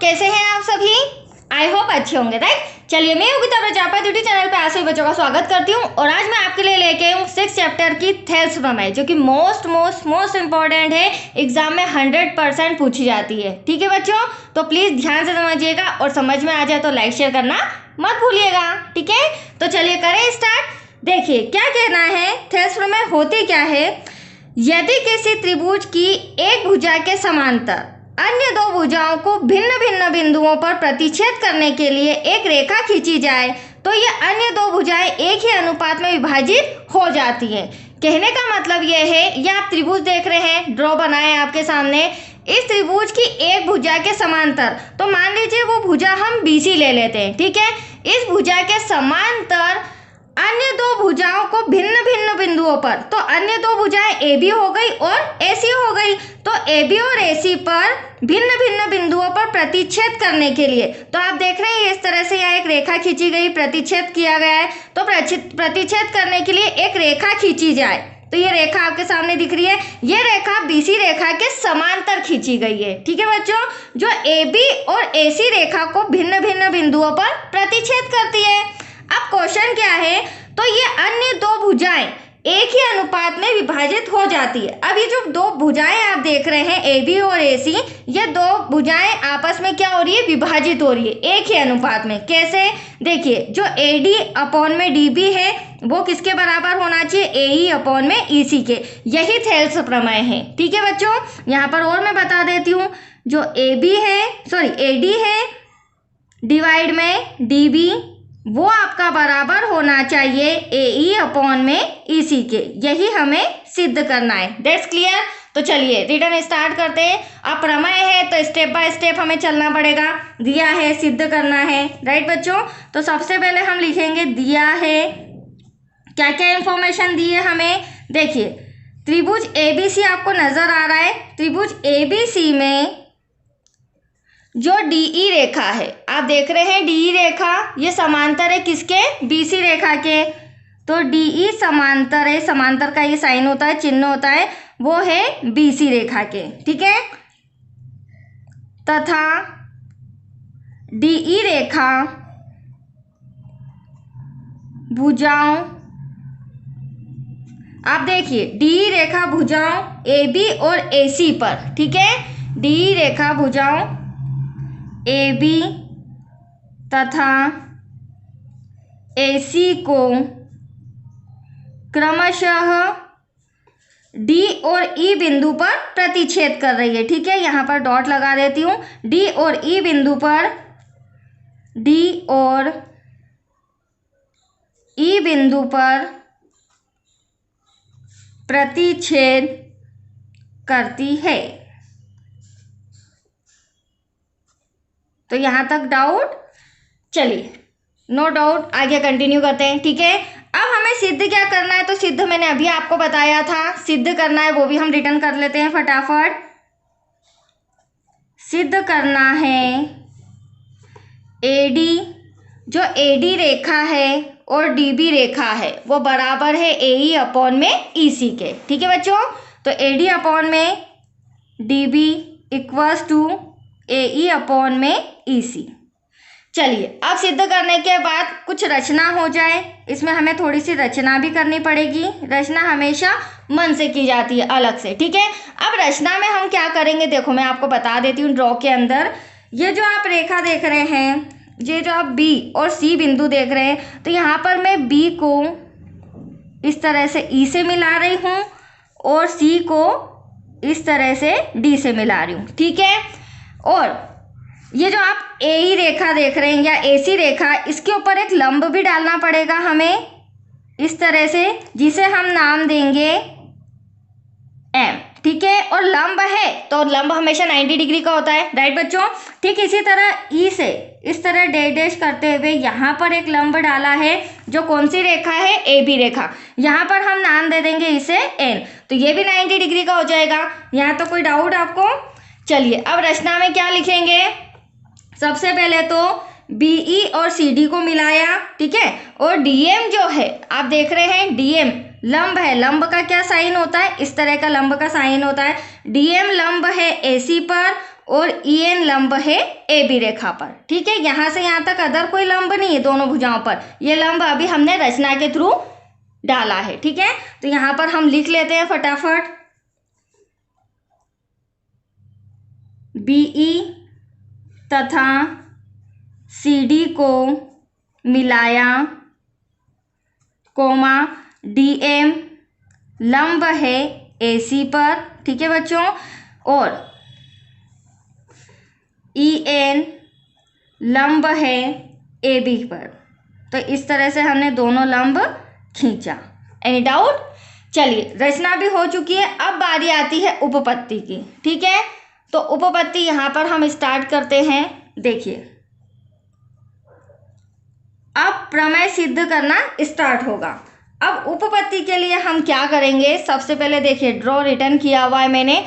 कैसे हैं आप सभी? आई होप अच्छे होंगे, राइट। चलिए, मैं योगिता प्रजापति यूट्यूब चैनल पे आप सभी बच्चों का स्वागत करती हूँ और आज मैं आपके लिए लेके आई हूँ 6th चैप्टर की थेल्स प्रमेय, जो कि मोस्ट इंपॉर्टेंट है, एग्जाम में 100% पूछी जाती है। ठीक है बच्चों, तो प्लीज ध्यान से समझिएगा और समझ में आ जाए तो लाइक शेयर करना मत भूलिएगा। ठीक है, तो चलिए करें स्टार्ट। देखिए क्या कहना है, थेल्स प्रमेय होती क्या है। यदि किसी त्रिभुज की एक भुजा के समांतर अन्य दो भुजाओं को भिन्न भिन्न बिंदुओं पर प्रतिच्छेद करने के लिए एक रेखा खींची जाए तो ये अन्य दो भुजाएं एक ही अनुपात में विभाजित हो जाती हैं। कहने का मतलब ये है, ये आप त्रिभुज देख रहे हैं, ड्रॉ बनाए आपके सामने। इस त्रिभुज की एक भुजा के समांतर, तो मान लीजिए वो भुजा हम BC ले लेते हैं। ठीक है, इस भुजा के समांतर अन्य दो भुजाओं को भिन्न भिन्न बिंदुओं पर, तो अन्य दो भुजाएं AB हो गई और AC हो गई, तो AB और AC पर भिन्न भिन्न बिंदुओं पर प्रतिच्छेद करने के लिए, तो आप देख रहे हैं इस तरह से यहाँ एक रेखा खींची गई, प्रतिच्छेद किया गया है। तो प्रतिच्छेद करने के लिए एक रेखा खींची जाए, तो ये रेखा आपके सामने दिख रही है, ये रेखा BC रेखा के समांतर खींची गई है। ठीक है बच्चों, जो AB और AC रेखा को भिन्न भिन्न बिंदुओं पर प्रतिच्छेद करती है। अब क्वेश्चन क्या है, तो ये अन्य दो भुजाएं एक ही अनुपात में विभाजित हो जाती है। अब ये जो दो भुजाएं आप देख रहे हैं AB और AC, ये दो भुजाएं आपस में क्या हो रही है, विभाजित हो रही है एक ही अनुपात में। कैसे, देखिए जो AD अपॉन में DB है वो किसके बराबर होना चाहिए, AE अपॉन में EC के। यही थेल्स प्रमेय है। ठीक है बच्चों, यहाँ पर और मैं बता देती हूँ, जो AD है डिवाइड में DB, वो आपका बराबर होना चाहिए AE अपॉन में EC के। यही हमें सिद्ध करना है। That's clear. तो चलिए रिटर्न स्टार्ट करते हैं। अब प्रमेय है तो स्टेप बाय स्टेप हमें चलना पड़ेगा। दिया है, सिद्ध करना है, राइट बच्चों। तो सबसे पहले हम लिखेंगे दिया है, क्या क्या इंफॉर्मेशन दी है हमें। देखिए त्रिभुज ABC आपको नजर आ रहा है, त्रिभुज ABC में जो DE रेखा है, आप देख रहे हैं DE रेखा, ये समांतर है किसके, BC रेखा के। तो DE समांतर है, समांतर का ये साइन होता है, चिन्ह होता है, वो है BC रेखा के। ठीक है, तथा DE रेखा भुजाओं, आप देखिए DE रेखा भुजाओं AB और AC पर, ठीक है, DE रेखा भुजाओं AB तथा AC को क्रमशः D और E बिंदु पर प्रतिच्छेद कर रही है। ठीक है, यहाँ पर डॉट लगा देती हूँ। D और E बिंदु पर, D और E बिंदु पर प्रतिच्छेद करती है। तो यहाँ तक डाउट, चलिए नो डाउट, आगे कंटिन्यू करते हैं। ठीक है, अब हमें सिद्ध क्या करना है, तो सिद्ध मैंने अभी आपको बताया था, सिद्ध करना है, वो भी हम रिटर्न कर लेते हैं फटाफट। सिद्ध करना है AD, जो AD रेखा है और DB रेखा है वो बराबर है AE अपॉन में EC के। ठीक है बच्चों, तो AD अपॉन में DB equals to AE upon में EC। चलिए अब सिद्ध करने के बाद कुछ रचना हो जाए, इसमें हमें थोड़ी सी रचना भी करनी पड़ेगी। रचना हमेशा मन से की जाती है, अलग से। ठीक है, अब रचना में हम क्या करेंगे, देखो मैं आपको बता देती हूँ। ड्रॉ के अंदर ये जो आप रेखा देख रहे हैं, ये जो आप B और C बिंदु देख रहे हैं, तो यहाँ पर मैं B को इस तरह से E से मिला रही हूँ और C को इस तरह से D से मिला रही हूँ। ठीक है, और ये जो आप AE रेखा देख रहे हैं या AC रेखा, इसके ऊपर एक लंब भी डालना पड़ेगा हमें इस तरह से, जिसे हम नाम देंगे M। ठीक है, और लंब है तो लंब हमेशा 90 डिग्री का होता है, राइट बच्चों। ठीक इसी तरह E से इस तरह डैश करते हुए यहाँ पर एक लंब डाला है, जो कौन सी रेखा है, AB रेखा। यहाँ पर हम नाम दे देंगे इसे N, तो ये भी 90 डिग्री का हो जाएगा। यहाँ तो कोई डाउट आपको। चलिए अब रचना में क्या लिखेंगे, सबसे पहले तो BE और CD को मिलाया। ठीक है, और DM जो है आप देख रहे हैं, DM लंब है, लंब का क्या साइन होता है, इस तरह का लंब का साइन होता है। DM लंब है AC पर और EN लंब है AB रेखा पर। ठीक है, यहाँ से यहाँ तक अदर कोई लंब नहीं है दोनों भुजाओं पर, ये लंब अभी हमने रचना के थ्रू डाला है। ठीक है, तो यहाँ पर हम लिख लेते हैं फटाफट, BE तथा CD को मिलाया, कोमा DM लंब है AC पर। ठीक है बच्चों, और EN लंब है AB पर। तो इस तरह से हमने दोनों लंब खींचा। Any doubt? चलिए, रचना भी हो चुकी है, अब बारी आती है उपपत्ति की। ठीक है, तो उपपत्ति यहाँ पर हम स्टार्ट करते हैं। देखिए, अब प्रमेय सिद्ध करना स्टार्ट होगा। अब उपपत्ति के लिए हम क्या करेंगे, सबसे पहले देखिए ड्रॉ रिटर्न किया हुआ है मैंने।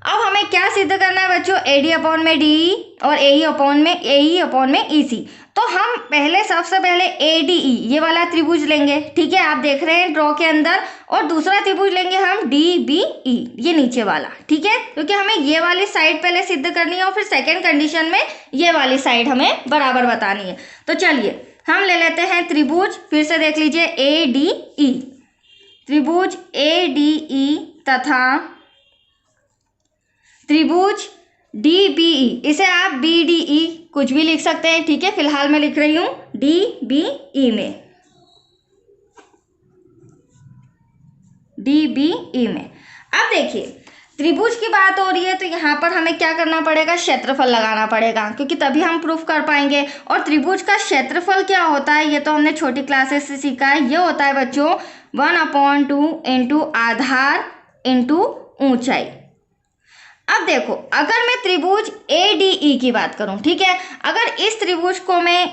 अब हमें क्या सिद्ध करना है बच्चों, AD अपॉन में DE और AE अपॉन में EC। तो हम पहले सबसे पहले ADE ये वाला त्रिभुज लेंगे। ठीक है, आप देख रहे हैं ड्रॉ के अंदर, और दूसरा त्रिभुज लेंगे हम DBE ये नीचे वाला। ठीक है, क्योंकि हमें ये वाली साइड पहले सिद्ध करनी है और फिर सेकेंड कंडीशन में ये वाली साइड हमें बराबर बतानी है। तो चलिए हम ले लेते हैं त्रिभुज, फिर से देख लीजिए ADE, त्रिभुज ADE तथा त्रिभुज DBE, इसे आप BDE कुछ भी लिख सकते हैं। ठीक है, फिलहाल मैं लिख रही हूं DBE में। अब देखिए त्रिभुज की बात हो रही है, तो यहाँ पर हमें क्या करना पड़ेगा, क्षेत्रफल लगाना पड़ेगा, क्योंकि तभी हम प्रूफ कर पाएंगे। और त्रिभुज का क्षेत्रफल क्या होता है, ये तो हमने छोटी क्लासेस से सीखा है। ये होता है बच्चों 1/2 इंटू आधार इंटू ऊंचाई। अब देखो, अगर मैं त्रिभुज ADE की बात करूं, ठीक है, अगर इस त्रिभुज को मैं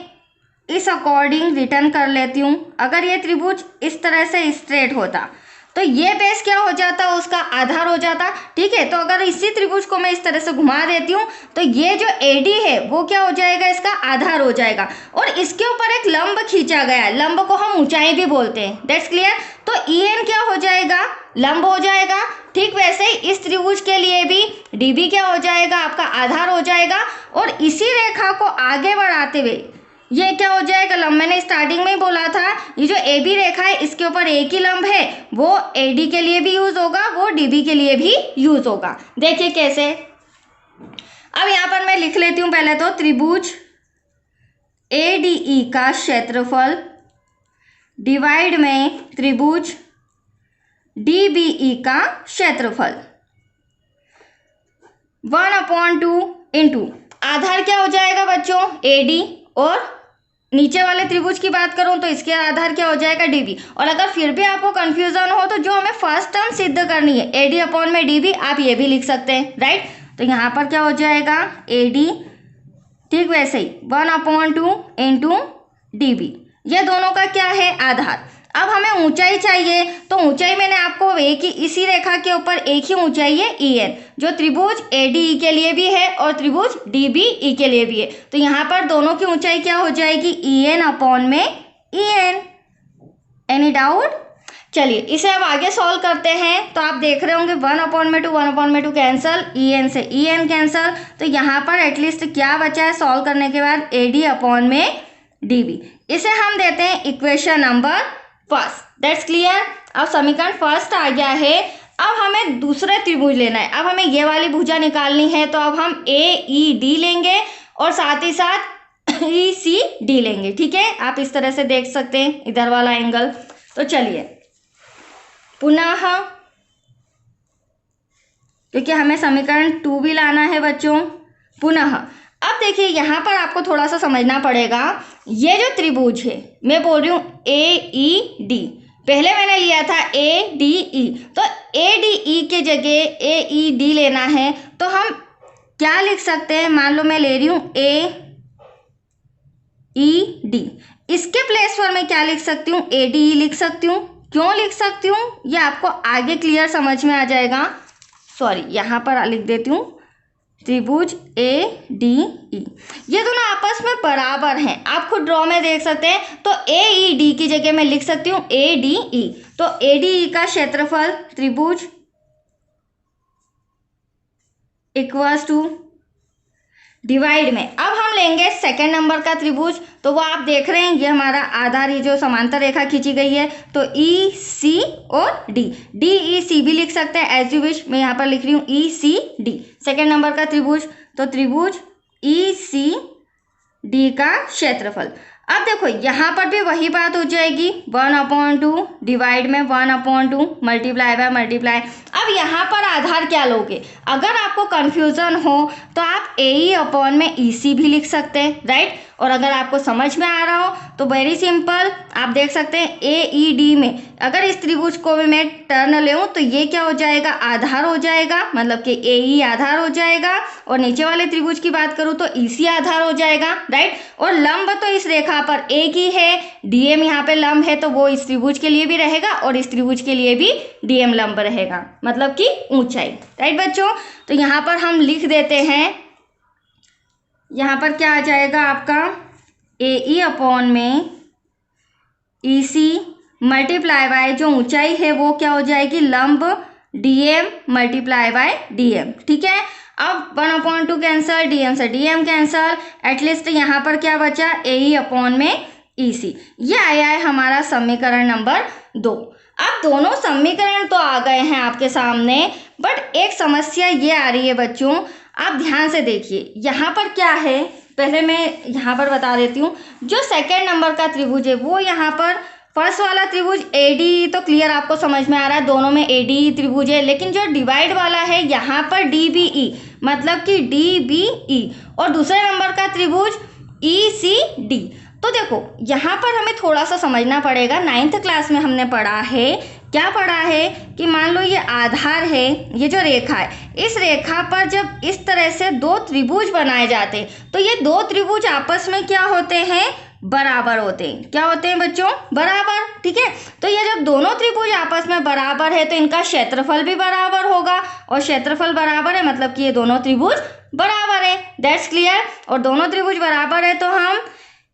इस अकॉर्डिंग रिटर्न कर लेती हूं, अगर ये त्रिभुज इस तरह से स्ट्रेट होता तो ये बेस क्या हो जाता, उसका आधार हो जाता। ठीक है, तो अगर इसी त्रिभुज को मैं इस तरह से घुमा देती हूँ तो ये जो AD है वो क्या हो जाएगा, इसका आधार हो जाएगा। और इसके ऊपर एक लंब खींचा गया, लंब को हम ऊंचाई भी बोलते हैं। That's clear. तो EN क्या हो जाएगा, लंब हो जाएगा। ठीक वैसे ही इस त्रिभुज के लिए भी DB क्या हो जाएगा, आपका आधार हो जाएगा। और इसी रेखा को आगे बढ़ाते हुए ये क्या हो जाएगा, लंब। मैंने स्टार्टिंग में ही बोला था, ये जो AB रेखा है इसके ऊपर एक ही लंब है, वो AD के लिए भी यूज होगा, वो DB के लिए भी यूज होगा। देखिए कैसे। अब यहाँ पर मैं लिख लेती हूँ पहले तो, त्रिभुज ADE का क्षेत्रफल डिवाइड में त्रिभुज DBE का क्षेत्रफल 1/2 इंटू आधार क्या हो जाएगा बच्चों, AD, और नीचे वाले त्रिभुज की बात करूं तो इसके आधार क्या हो जाएगा, DB। और अगर फिर भी आपको कंफ्यूजन हो तो जो हमें फर्स्ट टर्म सिद्ध करनी है AD अपॉन में DB, आप ये भी लिख सकते हैं, राइट। तो यहाँ पर क्या हो जाएगा AD, ठीक वैसे ही 1/2 इंटू DB, ये दोनों का क्या है, आधार। अब हमें ऊंचाई चाहिए, तो ऊंचाई मैंने आपको एक ही, इसी रेखा के ऊपर एक ही ऊंचाई है EN, जो त्रिभुज ADE के लिए भी है और त्रिभुज DBE के लिए भी है। तो यहाँ पर दोनों की ऊंचाई क्या हो जाएगी, EN अपॉन में EN। Any doubt? चलिए इसे अब आगे सॉल्व करते हैं। तो आप देख रहे होंगे 1/2 कैंसल, EN से EN कैंसल। तो यहाँ पर एटलीस्ट क्या बचा है सॉल्व करने के बाद, AD अपॉन में DB। इसे हम देते हैं equation number first. That's clear. अब समीकरण फर्स्ट आ गया है। अब हमें दूसरे त्रिभुज लेना है, अब हमें ये वाली भुजा निकालनी है। तो अब हम AED लेंगे और साथ ही साथ ECD लेंगे। ठीक है, आप इस तरह से देख सकते हैं इधर वाला एंगल। तो चलिए पुनः, क्योंकि हमें समीकरण 2 भी लाना है बच्चों, पुनः अब देखिए यहाँ पर आपको थोड़ा सा समझना पड़ेगा। ये जो त्रिभुज है, मैं बोल रही हूँ AED, पहले मैंने लिया था ADE, तो ADE के जगह AED लेना है। तो हम क्या लिख सकते हैं, मान लो मैं ले रही हूँ AED, इसके प्लेस पर मैं क्या लिख सकती हूँ, ADE लिख सकती हूँ। क्यों लिख सकती हूँ ये आपको आगे क्लियर समझ में आ जाएगा। सॉरी, यहाँ पर लिख देती हूँ त्रिभुज ADE, ये दोनों आपस में बराबर हैं, आप खुद ड्रॉ में देख सकते हैं। तो AED की जगह मैं लिख सकती हूँ ADE। तो ADE का क्षेत्रफल त्रिभुज इक्वल्स टू डिवाइड में अब हम लेंगे सेकंड नंबर का त्रिभुज। तो वो आप देख रहे हैं ये हमारा आधार, ये जो समांतर रेखा खींची गई है, तो ई सी और डी, डी ई सी भी लिख सकते हैं एज यू विश। मैं यहाँ पर लिख रही हूँ ई सी डी, सेकंड नंबर का त्रिभुज। तो त्रिभुज ई सी डी का क्षेत्रफल। अब देखो यहाँ पर भी वही बात हो जाएगी, 1/2 डिवाइड में 1/2 मल्टीप्लाई बाय मल्टीप्लाई। अब यहाँ पर आधार क्या लोगे, अगर आपको कंफ्यूजन हो तो आप AE में EC भी लिख सकते हैं, राइट। और अगर आपको समझ में आ रहा हो तो वेरी सिंपल, आप देख सकते हैं AED में अगर इस त्रिभुज को भी मैं टर्न लेऊँ तो ये क्या हो जाएगा, आधार हो जाएगा, मतलब कि AE आधार हो जाएगा। और नीचे वाले त्रिभुज की बात करूँ तो EC आधार हो जाएगा, राइट। और लंब तो इस रेखा पर एक ही है, DM यहाँ पे लंब है, तो वो इस त्रिभुज के लिए भी रहेगा और इस त्रिभुज के लिए भी DM लंब रहेगा, मतलब कि ऊंचाई, राइट बच्चों। तो यहाँ पर हम लिख देते हैं, यहाँ पर क्या आ जाएगा आपका AE में EC मल्टीप्लाई बाय जो ऊंचाई है वो क्या हो जाएगी, लंब DM मल्टीप्लाई बाय DM, ठीक है। अब 1/2 कैंसल, DM से DM कैंसल, एटलीस्ट यहाँ पर क्या बचा, AE में EC। ये आया है हमारा समीकरण नंबर 2। अब दोनों समीकरण तो आ गए हैं आपके सामने, बट एक समस्या ये आ रही है बच्चों, आप ध्यान से देखिए। यहाँ पर क्या है, पहले मैं यहाँ पर बता देती हूँ। जो सेकेंड नंबर का त्रिभुज है वो यहाँ पर, फर्स्ट वाला त्रिभुज AD तो क्लियर आपको समझ में आ रहा है, दोनों में AD त्रिभुज है। लेकिन जो डिवाइड वाला है यहाँ पर DBE, मतलब कि DBE, और दूसरे नंबर का त्रिभुज ECD। तो देखो यहाँ पर हमें थोड़ा सा समझना पड़ेगा। 9th क्लास में हमने पढ़ा है, क्या पढ़ा है कि मान लो ये आधार है, ये जो रेखा है, इस रेखा पर जब इस तरह से दो त्रिभुज बनाए जाते हैं तो ये दो त्रिभुज आपस में क्या होते हैं, बराबर होते हैं। क्या होते हैं बच्चों, बराबर, ठीक है। तो ये जब दोनों त्रिभुज आपस में बराबर है तो इनका क्षेत्रफल भी बराबर होगा, और क्षेत्रफल बराबर है मतलब कि ये दोनों त्रिभुज बराबर है, दैट्स क्लियर। और दोनों त्रिभुज बराबर है तो हम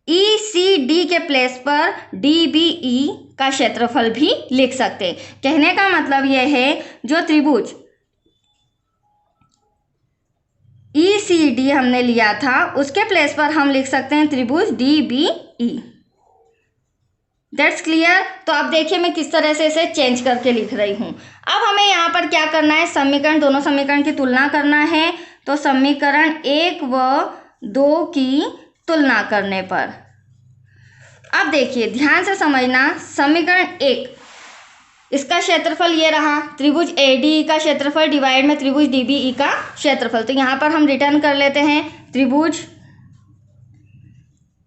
ECD के प्लेस पर DBE का क्षेत्रफल भी लिख सकते हैं। कहने का मतलब यह है, जो त्रिभुज ECD हमने लिया था उसके प्लेस पर हम लिख सकते हैं त्रिभुज DBE, दैट्स क्लियर। तो अब देखिए मैं किस तरह से इसे चेंज करके लिख रही हूँ। अब हमें यहाँ पर क्या करना है, समीकरण, दोनों समीकरण की तुलना करना है। तो समीकरण 1 व 2 की तुलना करने पर, अब देखिए ध्यान से समझना, समीकरण 1 इसका क्षेत्रफल ये रहा, त्रिभुज ADE का क्षेत्रफल डिवाइड में त्रिभुज DBE का क्षेत्रफल। तो यहाँ पर हम रिटर्न कर लेते हैं, त्रिभुज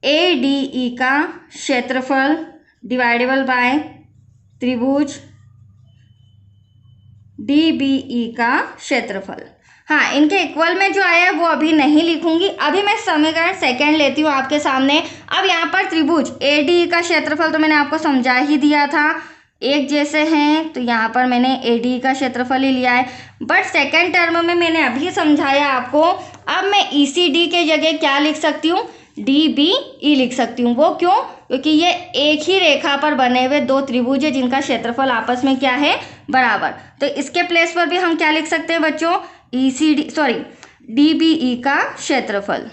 ADE का क्षेत्रफल डिवाइडेबल बाय त्रिभुज DBE का क्षेत्रफल। हाँ, इनके इक्वल में जो आया है वो अभी नहीं लिखूंगी, अभी मैं समीकरण सेकंड लेती हूँ आपके सामने। अब यहाँ पर त्रिभुज ADE का क्षेत्रफल तो मैंने आपको समझा ही दिया था, एक जैसे हैं, तो यहाँ पर मैंने ADE का क्षेत्रफल ही लिया है। बट सेकंड टर्म में मैंने अभी समझाया आपको, अब मैं ECD के जगह क्या लिख सकती हूँ, DBE लिख सकती हूँ। वो क्यों, क्योंकि ये एक ही रेखा पर बने हुए दो त्रिभुज है जिनका क्षेत्रफल आपस में क्या है, बराबर। तो इसके प्लेस पर भी हम क्या लिख सकते हैं बच्चों, DBE का क्षेत्रफल।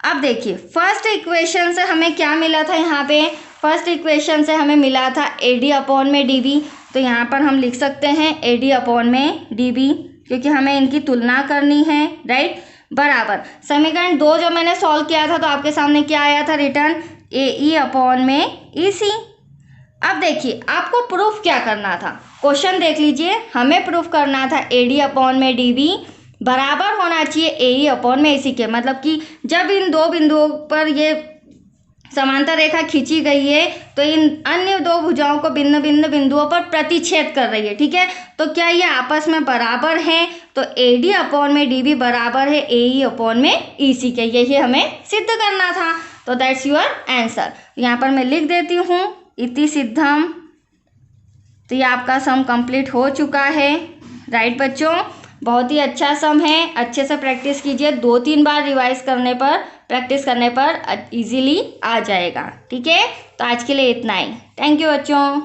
अब देखिए फर्स्ट इक्वेशन से हमें क्या मिला था, यहाँ पे फर्स्ट इक्वेशन से हमें मिला था AD में DB, तो यहाँ पर हम लिख सकते हैं AD में DB, क्योंकि हमें इनकी तुलना करनी है, राइट, बराबर। समीकरण 2 जो मैंने सॉल्व किया था तो आपके सामने क्या आया था, रिटर्न AE में EC। अब देखिए आपको प्रूफ क्या करना था, क्वेश्चन देख लीजिए, हमें प्रूफ करना था AD में DB बराबर होना चाहिए AE में EC के, मतलब कि जब इन दो बिंदुओं पर ये समांतर रेखा खींची गई है तो इन अन्य दो भुजाओं को भिन्न भिन्न बिंदुओं पर प्रतिच्छेद कर रही है, ठीक है। तो क्या ये आपस में बराबर हैं, तो AD में DB बराबर है AE में EC के, यही हमें सिद्ध करना था। तो दैट्स योर आंसर। यहाँ पर मैं लिख देती हूँ इति सिद्धम। तो ये आपका सम कंप्लीट हो चुका है, राइट बच्चों, बहुत ही अच्छा सम है, अच्छे से प्रैक्टिस कीजिए, 2-3 बार रिवाइज करने पर, प्रैक्टिस करने पर इजीली आ जाएगा, ठीक है। तो आज के लिए इतना ही, थैंक यू बच्चों।